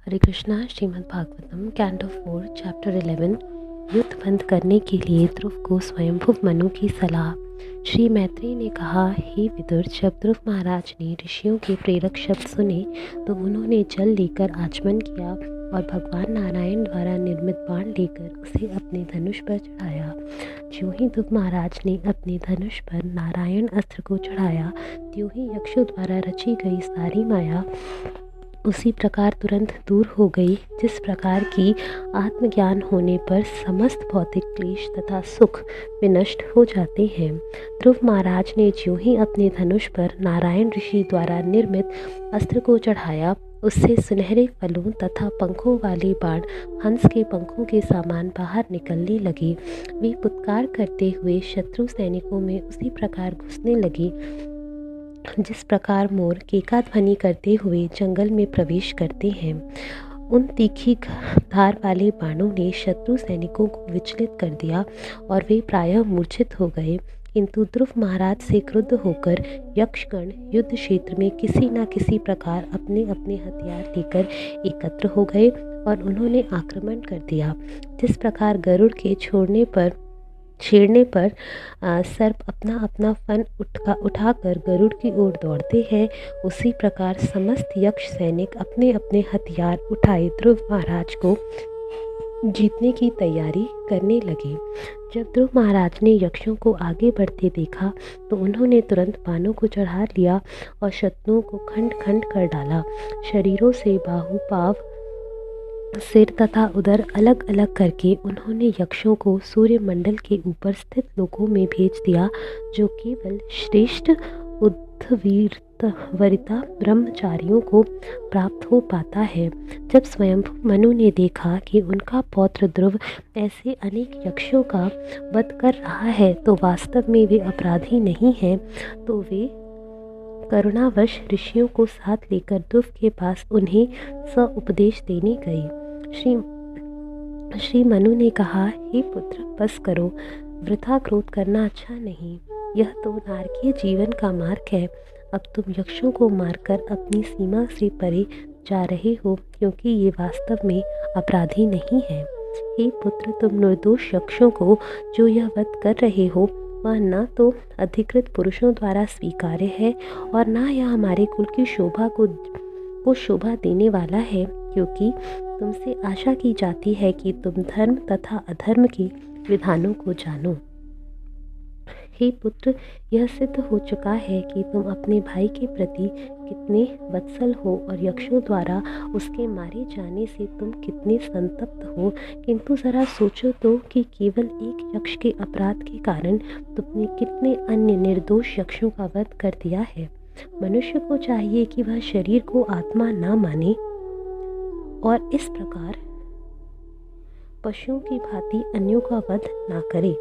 हरे Krishna. Shrimad Bhagavatam canto 4 chapter 11 युद्ध बंद करने के लिए ध्रुव को स्वयंभुव मनु की सलाह। श्री मैत्रेय ने कहा, हे विदुर, जब ध्रुव महाराज ने ऋषियों के प्रेरक शब्द सुने तो उन्होंने जल लेकर आचमन किया और भगवान नारायण द्वारा निर्मित बाण लेकर उसे अपने धनुष पर चढ़ाया। ज्यों ही ध्रुव महाराज ने अपने धनुष पर नारायण अस्त्र को चढ़ाया, त्यों ही यक्षों द्वारा रची गई सारी माया उसी प्रकार तुरंत दूर हो गई, जिस प्रकार की आत्मज्ञान होने पर समस्त भौतिक क्लेश तथा सुख विनष्ट हो जाते हैं। ध्रुव महाराज ने ज्यों ही अपने धनुष पर नारायण ऋषि द्वारा निर्मित अस्त्र को चढ़ाया, उससे सुनहरे फलों तथा पंखों वाले बाण हंस के पंखों के समान बाहर निकलने लगे। वे पुत्कार करते हुए शत्रु सैनिकों में उसी प्रकार घुसने लगे जिस प्रकार मोर केका ध्वनि करते हुए जंगल में प्रवेश करते हैं। उन तीखी धार वाले बाणों ने शत्रु सैनिकों को विचलित कर दिया और वे प्रायः मूर्छित हो गए। किंतु ध्रुव महाराज से क्रुद्ध होकर यक्षगण युद्ध क्षेत्र में किसी न किसी प्रकार अपने अपने हथियार लेकर एकत्र हो गए और उन्होंने आक्रमण कर दिया। जिस प्रकार गरुड़ के छेड़ने पर सर्प अपना अपना फन उठाकर गरुड़ की ओर दौड़ते हैं, उसी प्रकार समस्त यक्ष सैनिक अपने अपने हथियार उठाए ध्रुव महाराज को जीतने की तैयारी करने लगे। जब ध्रुव महाराज ने यक्षों को आगे बढ़ते देखा तो उन्होंने तुरंत बाणों को चढ़ा लिया और शत्रुओं को खंड खंड कर डाला। शरीरों से बाहु, पाव, सिर तथा उदर अलग अलग करके उन्होंने यक्षों को सूर्यमंडल के ऊपर स्थित लोकों में भेज दिया, जो केवल श्रेष्ठ उद्धवरिता ब्रह्मचारियों को प्राप्त हो पाता है। जब स्वयंभुव मनु ने देखा कि उनका पौत्र ध्रुव ऐसे अनेक यक्षों का वध कर रहा है तो वास्तव में वे अपराधी नहीं हैं, तो वे करुणावश ऋषियों को साथ लेकर ध्रुव के पास उन्हें उपदेश देने गए। श्री मनु ने कहा, हे पुत्र, बस करो, वृथा क्रोध करना अच्छा नहीं। यह तो नारकीय जीवन का मार्ग है। अब तुम यक्षों को मारकर अपनी सीमा से परे जा रहे हो, क्योंकि ये वास्तव में अपराधी नहीं है। हे पुत्र, तुम निर्दोष यक्षों को जो यह वध कर रहे हो वह न तो अधिकृत पुरुषों द्वारा स्वीकार्य है और न यह हमारे कुल की शोभा को शोभा देने वाला है, क्योंकि तुमसे आशा की जाती है कि तुम धर्म तथा अधर्म के विधानों को जानो। हे पुत्र, यह सिद्ध हो चुका है कि तुम अपने भाई के प्रति कितने वत्सल हो और यक्षों द्वारा उसके मारे जाने से तुम कितने संतप्त हो। किंतु जरा सोचो तो कि केवल एक यक्ष के अपराध के कारण तुमने कितने अन्य निर्दोष यक्षों का वध कर दिया है। मनुष्य को चाहिए कि वह शरीर को आत्मा न माने और इस प्रकार पशुओं की भांति अन्यों का वध ना करे।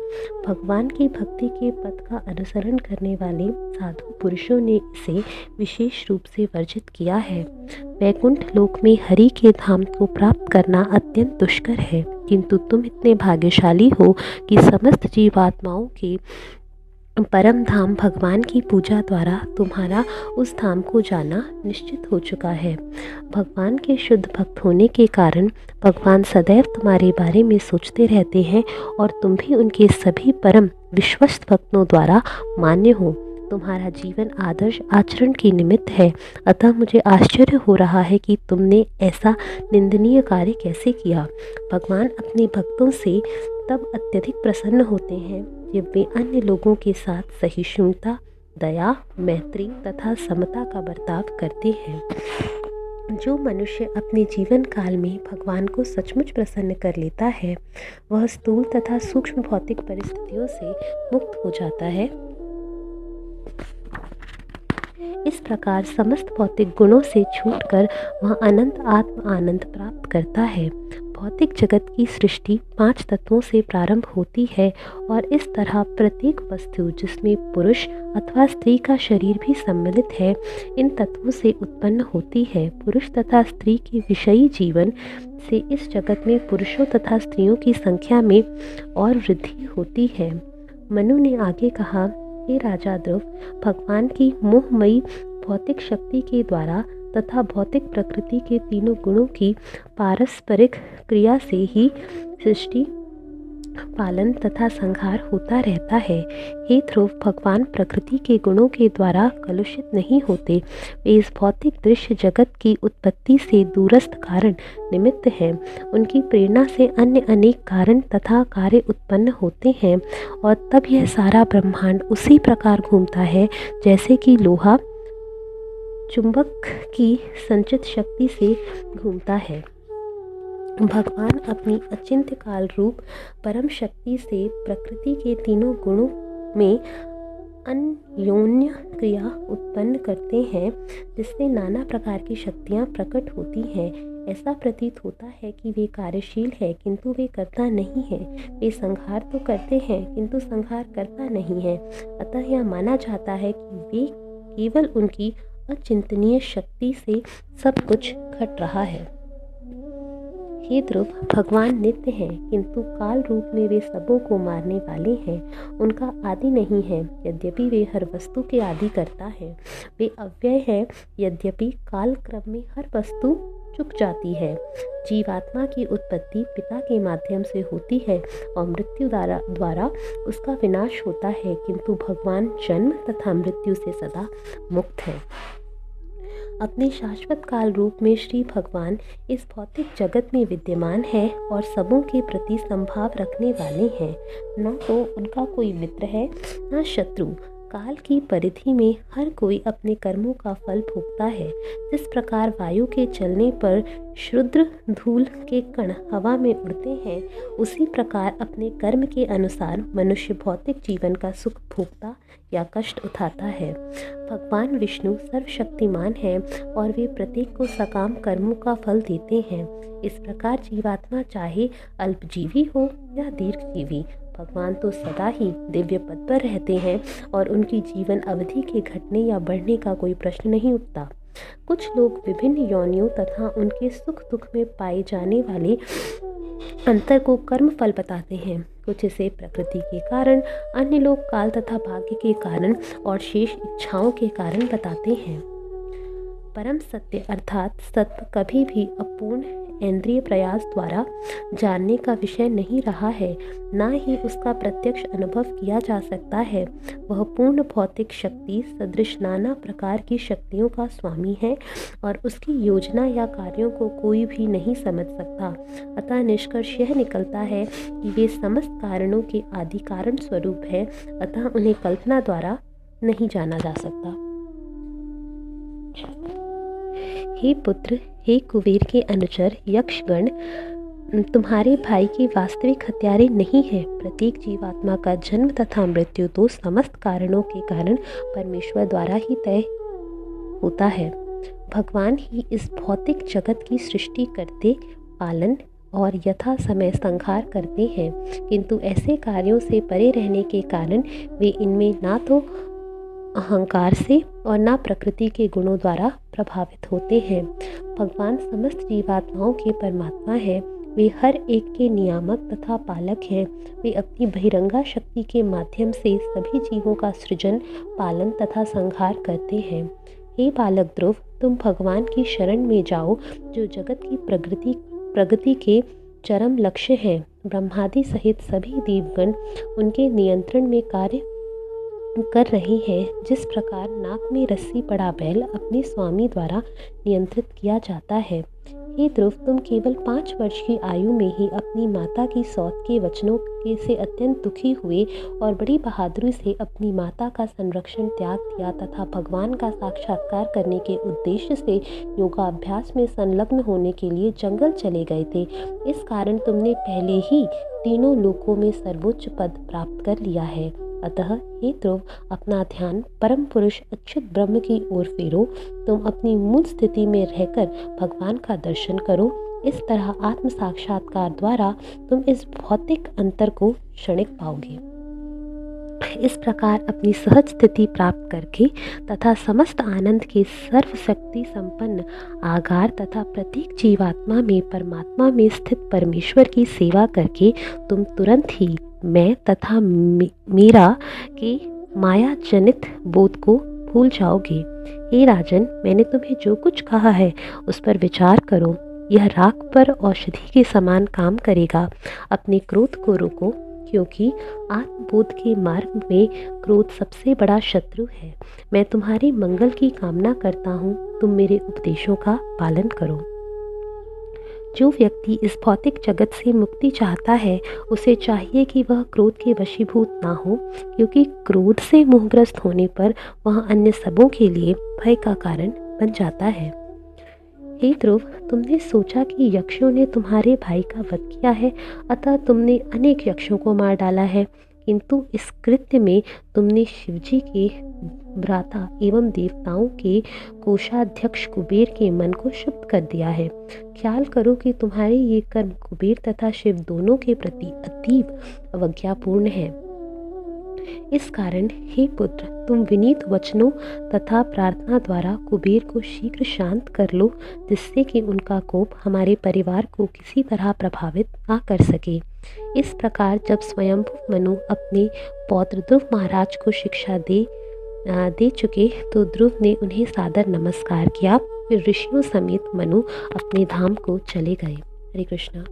भगवान की भक्ति के पथ का अनुसरण करने वाले साधु पुरुषों ने इसे विशेष रूप से वर्जित किया है। वैकुंठ लोक में हरि के धाम को प्राप्त करना अत्यंत दुष्कर है, किंतु तुम इतने भाग्यशाली हो कि समस्त जीवात्माओं के परम धाम भगवान की पूजा द्वारा तुम्हारा उस धाम को जाना निश्चित हो चुका है। भगवान के शुद्ध भक्त होने के कारण भगवान सदैव तुम्हारे बारे में सोचते रहते हैं और तुम भी उनके सभी परम विश्वस्त भक्तों द्वारा मान्य हो। तुम्हारा जीवन आदर्श आचरण के निमित्त है, अतः मुझे आश्चर्य हो रहा है कि तुमने ऐसा निंदनीय कार्य कैसे किया। भगवान अपने भक्तों से तब अत्यधिक प्रसन्न होते हैं जब वे अन्य लोगों के साथ सहिष्णुता, दया, मैत्री तथा समता का बर्ताव करते हैं। जो मनुष्य अपने जीवन काल में भगवान को सचमुच प्रसन्न कर लेता है, वह स्थूल तथा सूक्ष्म भौतिक परिस्थितियों से मुक्त हो जाता है। इस प्रकार समस्त भौतिक गुणों से छूटकर वह अनंत आत्म आनंद प्राप्त करता है। भौतिक जगत की सृष्टि 5 तत्वों से प्रारंभ होती है और इस तरह प्रत्येक वस्तु जिसमें पुरुष अथवा स्त्री का शरीर भी सम्मिलित है, इन तत्वों से उत्पन्न होती है। पुरुष तथा स्त्री के विषयी जीवन से इस जगत में पुरुषों तथा स्त्रियों की संख्या में और वृद्धि होती है। मनु ने आगे कहा, हे राजा ध्रुव, भगवान की मोहमयी भौतिक शक्ति के द्वारा तथा भौतिक प्रकृति के तीनों गुणों की पारस्परिक क्रिया से ही सृष्टि, पालन तथा संहार होता रहता है। हे ध्रुव, भगवान प्रकृति के गुणों के द्वारा कलुषित नहीं होते। वे इस भौतिक दृश्य जगत की उत्पत्ति से दूरस्थ कारण निमित्त हैं। उनकी प्रेरणा से अन्य अनेक कारण तथा कार्य उत्पन्न होते हैं और तब यह सारा ब्रह्मांड उसी प्रकार घूमता है जैसे कि लोहा चुंबक की संचित शक्ति से घूमता है। भगवान अपनी अचिंत्य काल रूप परम शक्ति से प्रकृति के तीनों गुणों में अन्योन्य क्रिया उत्पन्न करते हैं, जिससे नाना प्रकार की शक्तियाँ प्रकट होती हैं। ऐसा प्रतीत होता है कि वे कार्यशील है किंतु वे करता नहीं है। वे संहार तो करते हैं किंतु संहार करता नहीं है। अतः यह माना जाता है कि वे केवल उनकी अचिंतनीय शक्ति से सब कुछ घट रहा है। हे ध्रुव, भगवान नित्य हैं किंतु काल रूप में वे सबों को मारने वाले हैं। उनका आदि नहीं है, यद्यपि वे हर वस्तु के आदि करता है। वे अव्यय है, यद्यपि काल क्रम में हर वस्तु चुक जाती है। जीवात्मा की उत्पत्ति पिता के माध्यम से होती है और मृत्यु द्वारा उसका विनाश होता है, किंतु भगवान जन्म तथा मृत्यु से सदा मुक्त है। अपने शाश्वत काल रूप में श्री भगवान इस भौतिक जगत में विद्यमान है और सबों के प्रति संभाव रखने वाले हैं। न तो उनका कोई मित्र है न शत्रु। काल की परिधि में हर कोई अपने कर्मों का फल भोगता है। जिस प्रकार वायु के चलने पर क्षुद्र धूल के कण हवा में उड़ते हैं, उसी प्रकार अपने कर्म के अनुसार मनुष्य भौतिक जीवन का सुख भोगता या कष्ट उठाता है। भगवान विष्णु सर्वशक्तिमान हैं और वे प्रत्येक को सकाम कर्मों का फल देते हैं। इस प्रकार जीवात्मा चाहे अल्पजीवी हो या दीर्घजीवी, भगवान तो सदा ही दिव्य पद पर रहते हैं और उनकी जीवन अवधि के घटने या बढ़ने का कोई प्रश्न नहीं उठता। कुछ लोग विभिन्न योनियों तथा उनके सुख दुख में पाए जाने वाले अंतर को कर्म फल बताते हैं। कुछ इसे प्रकृति के कारण, अन्य लोग काल तथा भाग्य के कारण और शेष इच्छाओं के कारण बताते हैं। परम सत्य अर्थात सत्य कभी भी अपूर्ण इंद्रिय प्रयास द्वारा जानने का विषय नहीं रहा है, ना ही उसका प्रत्यक्ष अनुभव किया जा सकता है। वह पूर्ण भौतिक शक्ति सदृश नाना प्रकार की शक्तियों का स्वामी है और उसकी योजना या कार्यों को कोई भी नहीं समझ सकता। अतः निष्कर्ष यह निकलता है कि वे समस्त कारणों के आदि कारण स्वरूप है, अतः उन्हें कल्पना द्वारा नहीं जाना जा सकता। हे पुत्र, हे कुबेर के अनुचर यक्षगण, तुम्हारे भाई के वास्तविक हत्यारे नहीं है। प्रत्येक जीवात्मा का जन्म तथा मृत्यु तो समस्त कारणों के कारण परमेश्वर द्वारा ही तय होता है। भगवान ही इस भौतिक जगत की सृष्टि करते, पालन और यथा समय संहार करते हैं, किंतु ऐसे कार्यों से परे रहने के कारण वे इनमें ना तो अहंकार से और ना प्रकृति के गुणों द्वारा प्रभावित होते हैं। भगवान समस्त जीवात्माओं के परमात्मा हैं। वे हर एक के नियामक तथा पालक हैं। वे अपनी बहिरंगा शक्ति के माध्यम से सभी जीवों का सृजन, पालन तथा संहार करते हैं। हे बालक ध्रुव, तुम भगवान की शरण में जाओ, जो जगत की प्रगति के चरम लक्ष्य हैं। ब्रह्मादि सहित सभी देवगण उनके नियंत्रण में कार्य कर रही हैं। जिस प्रकार नाक में रस्सी पड़ा बैल अपने स्वामी द्वारा नियंत्रित किया जाता है। हे ध्रुव, तुम केवल 5 वर्ष की आयु में ही अपनी माता की सौत के वचनों से अत्यंत दुखी हुए और बड़ी बहादुरी से अपनी माता का संरक्षण त्याग दिया तथा भगवान का साक्षात्कार करने के उद्देश्य से योगाभ्यास में संलग्न होने के लिए जंगल चले गए थे। इस कारण तुमने पहले ही तीनों लोकों में सर्वोच्च पद प्राप्त कर लिया है। अतः हे ध्रुव, अपना ध्यान परम पुरुष अच्युत ब्रह्म की ओर फेरो। तुम अपनी मूल स्थिति में रहकर भगवान का दर्शन करो। इस तरह आत्म साक्षात्कार द्वारा तुम इस भौतिक अंतर को क्षणिक पाओगे। इस प्रकार अपनी सहज स्थिति प्राप्त करके तथा समस्त आनंद के सर्वशक्ति संपन्न आगार तथा प्रत्येक जीवात्मा में परमात्मा में स्थित परमेश्वर की सेवा करके तुम तुरंत ही मैं तथा मेरा के माया जनित बोध को भूल जाओगे। हे राजन, मैंने तुम्हें जो कुछ कहा है उस पर विचार करो। यह राख पर औषधि के समान काम करेगा। अपने क्रोध को रोको, क्योंकि आत्मबोध के मार्ग में क्रोध सबसे बड़ा शत्रु है। मैं तुम्हारे मंगल की कामना करता हूँ, तुम मेरे उपदेशों का पालन करो। जो व्यक्ति इस भौतिक जगत से मुक्ति चाहता है, उसे चाहिए कि वह क्रोध के वशीभूत ना हो, क्योंकि क्रोध से मोहग्रस्त होने पर वह अन्य सबों के लिए भय का कारण बन जाता है। हे ध्रुव, तुमने सोचा कि यक्षों ने तुम्हारे भाई का वध किया है, अतः तुमने अनेक यक्षों को मार डाला है, किंतु इस कृत्य में तुमने शिवजी के भ्राता एवं देवताओं के कोषाध्यक्ष कुबेर के मन को शुद्ध कर दिया है। ख्याल करो कि तुम्हारे ये कर्म कुबेर तथा शिव दोनों के प्रति अतीव अवज्ञापूर्ण है। इस कारण हे पुत्र, तुम विनीत वचनों तथा प्रार्थना द्वारा कुबेर को शीघ्र शांत कर लो, जिससे कि उनका कोप हमारे परिवार को किसी तरह प्रभावित ना कर सके। इस प्रकार जब स्वयंभू मनु अपने पौत्र ध्रुव महाराज को शिक्षा दे चुके, तो ध्रुव ने उन्हें सादर नमस्कार किया। फिर ऋषियों समेत मनु अपने धाम को चले गए। हरे कृष्णा।